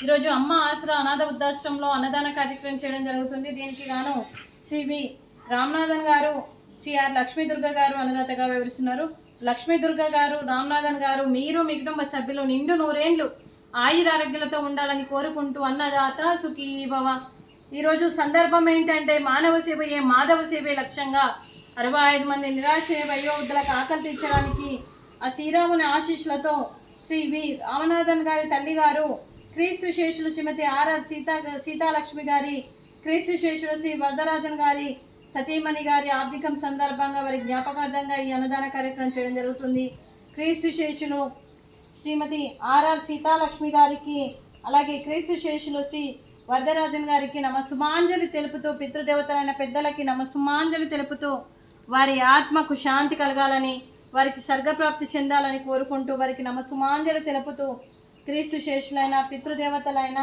ఈరోజు అమ్మ ఆసరా అనాథ వృద్ధాశ్రమంలో అన్నదాన కార్యక్రమం చేయడం జరుగుతుంది. దీనికి గాను శ్రీ వి రామనాథన్ గారు, శ్రీ ఆర్ లక్ష్మీదుర్గ గారు అన్నదాతగా వివరిస్తున్నారు. లక్ష్మీదుర్గ గారు, రామనాథన్ గారు, మీరు మీ కుటుంబ సభ్యులు నిండు నూరేళ్లు ఆయురారోగ్యాలతో ఉండాలని కోరుకుంటూ అన్నదాత సుఖీ భవ. ఈరోజు సందర్భం ఏంటంటే మానవ సేవయే మాధవ సేవే లక్ష్యంగా 65 మంది నిరాశ్రయ వయోవృద్ధులకు ఆకలి తీర్చడానికి ఆ శ్రీరాముని ఆశీస్సులతో శ్రీ వి రామనాథన్ గారి తల్లి గారు, క్రీస్తు శేషులు శ్రీమతి ఆర్ఆర్ సీతాలక్ష్మి గారి, క్రీస్తు శేషులు శ్రీ వరదరాజన్ గారి సతీమణి గారి ఆర్థికం సందర్భంగా వారి జ్ఞాపకార్థంగా ఈ అన్నదాన కార్యక్రమం చేయడం జరుగుతుంది. క్రీస్తు శేషులు శ్రీమతి ఆర్ఆర్ సీతాలక్ష్మి గారికి, అలాగే క్రీస్తు శేషులు శ్రీ వరదరాజన్ గారికి నమస్సుమాంజలి తెలుపుతూ, పితృదేవతలైన పెద్దలకి నమస్సుమాంజలి తెలుపుతూ వారి ఆత్మకు శాంతి కలగాలని, వారికి స్వర్గప్రాప్తి చెందాలని కోరుకుంటూ వారికి నమస్సుమాంజలి తెలుపుతూ, క్రీస్తు శేషులైన పితృదేవతలైన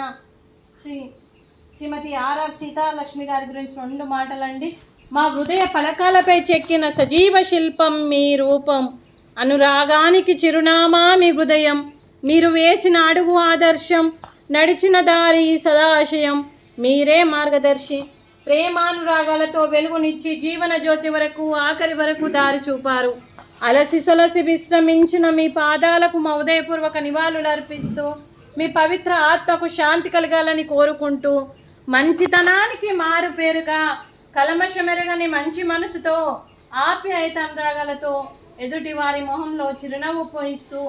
శ్రీమతి ఆర్ఆర్ సీతాలక్ష్మి గారి గురించి 2 మాటలండి. మా హృదయ పలకాలపై చెక్కిన సజీవ శిల్పం మీ రూపం, అనురాగానికి చిరునామా మీ హృదయం, మీరు వేసిన అడుగు ఆదర్శం, నడిచిన దారి సదాశయం, మీరే మార్గదర్శి. ప్రేమానురాగాలతో వెలుగునిచ్చి జీవన జ్యోతి వరకు ఆఖరి వరకు దారి చూపారు. అలసి సొలసి విశ్రమించిన మీ పాదాలకు మా ఉదయపూర్వక నివాళులు అర్పిస్తూ, మీ పవిత్ర ఆత్మకు శాంతి కలగాలని కోరుకుంటూ, మంచితనానికి మారు పేరుగా కలమషమెరగని మంచి మనసుతో ఆప్యాయతానురాగాలతో ఎదుటి వారి మొహంలో చిరునవ్వు పోయిస్తూ,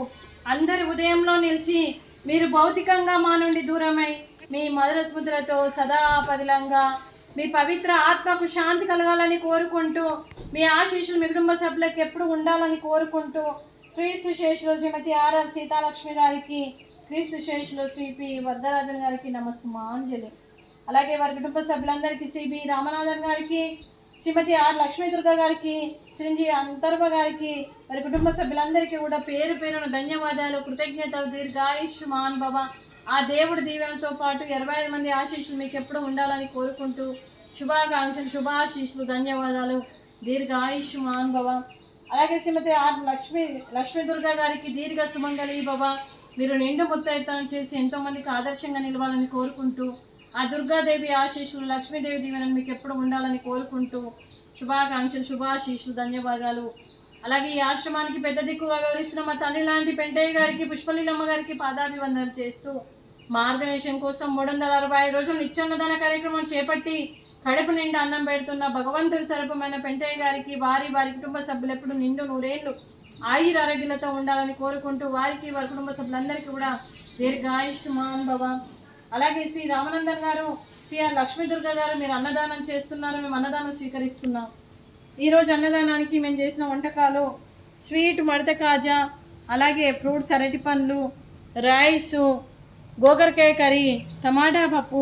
అందరి ఉదయంలో నిలిచి మీరు భౌతికంగా మా నుండి దూరమై మీ మధుర స్మృతులతో సదా పదిలంగా మీ పవిత్ర ఆత్మకు శాంతి కలగాలని కోరుకుంటూ, మీ ఆశీస్సులు మీ కుటుంబ సభ్యులకు ఎప్పుడు ఉండాలని కోరుకుంటూ, క్రీస్తు శేషులు శ్రీమతి ఆర్ఆర్ సీతాలక్ష్మి గారికి, క్రీస్తు శేషులు శ్రీ పి వరదరాజన్ గారికి నమస్సుమాంజలి. అలాగే వారి కుటుంబ సభ్యులందరికీ శ్రీ బి రామనాథన్ గారికి, శ్రీమతి ఆర్ లక్ష్మీదుర్గ గారికి, చిరంజీవి అంతర్భ గారికి, వారి కుటుంబ సభ్యులందరికీ కూడా పేరు పేరున ధన్యవాదాలు, కృతజ్ఞతలు. దీర్ఘాయుష్మాన్ భవ. ఆ దేవుడి దీవెనతో పాటు 25 మంది ఆశీస్సులు మీకు ఎప్పుడు ఉండాలని కోరుకుంటూ శుభాకాంక్షలు, శుభాశీస్సులు, ధన్యవాదాలు. దీర్ఘాయుష్మాన్ భవ. అలాగే శ్రీమతి ఆర్ లక్ష్మీదుర్గ గారికి దీర్ఘ సుమంగళి భవ. మీరు నిండు ముత్తైతనం చేసి ఎంతోమందికి ఆదర్శంగా నిలవాలని కోరుకుంటూ, ఆ దుర్గాదేవి ఆశీస్సులు, లక్ష్మీదేవి దీవెనలు మీకు ఎప్పుడు ఉండాలని కోరుకుంటూ శుభాకాంక్షలు, శుభాశీస్సులు, ధన్యవాదాలు. అలాగే ఈ ఆశ్రమానికి పెద్ద దిక్కుగా వివరిస్తున్న మా తండ్రి లాంటి పెంటయ్య గారికి, పుష్పలీలమ్మ గారికి పాదాభివందనం చేస్తూ, మార్గదర్శనం కోసం 365 రోజులు నిత్యాన్నదాన కార్యక్రమం చేపట్టి కడుపు నిండా అన్నం పెడుతున్న భగవంతుడి స్వరూపమైన పెంటయ్య గారికి, వారి కుటుంబ సభ్యులు ఎప్పుడు నిండు నూరేళ్లు ఆయురారోగ్యాలతో ఉండాలని కోరుకుంటూ వారికి, వారి కుటుంబ సభ్యులందరికీ కూడా దీర్ఘాయుష్మాన్ భవ. అలాగే శ్రీ రామనందన్ గారు, శ్రీ ఆర్ లక్ష్మీదుర్గ గారు, మీరు అన్నదానం చేస్తున్నారు, మేము అన్నదానం స్వీకరిస్తున్నాం. ఈరోజు అన్నదానానికి మేము చేసిన వంటకాలు స్వీట్ మడత కాజా, అలాగే ఫ్రూట్స్ అరటి పండ్లు, రైసు, గోకరకాయ కర్రీ, టమాటా పప్పు,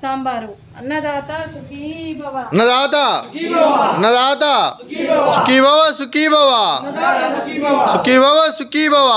సాంబారు. అన్నదాత సుఖీ భవ. అన్నదాత అన్నదాత సుఖీ భవ, సుఖీ భవ, సుఖీ భవ, సుఖీ భవ.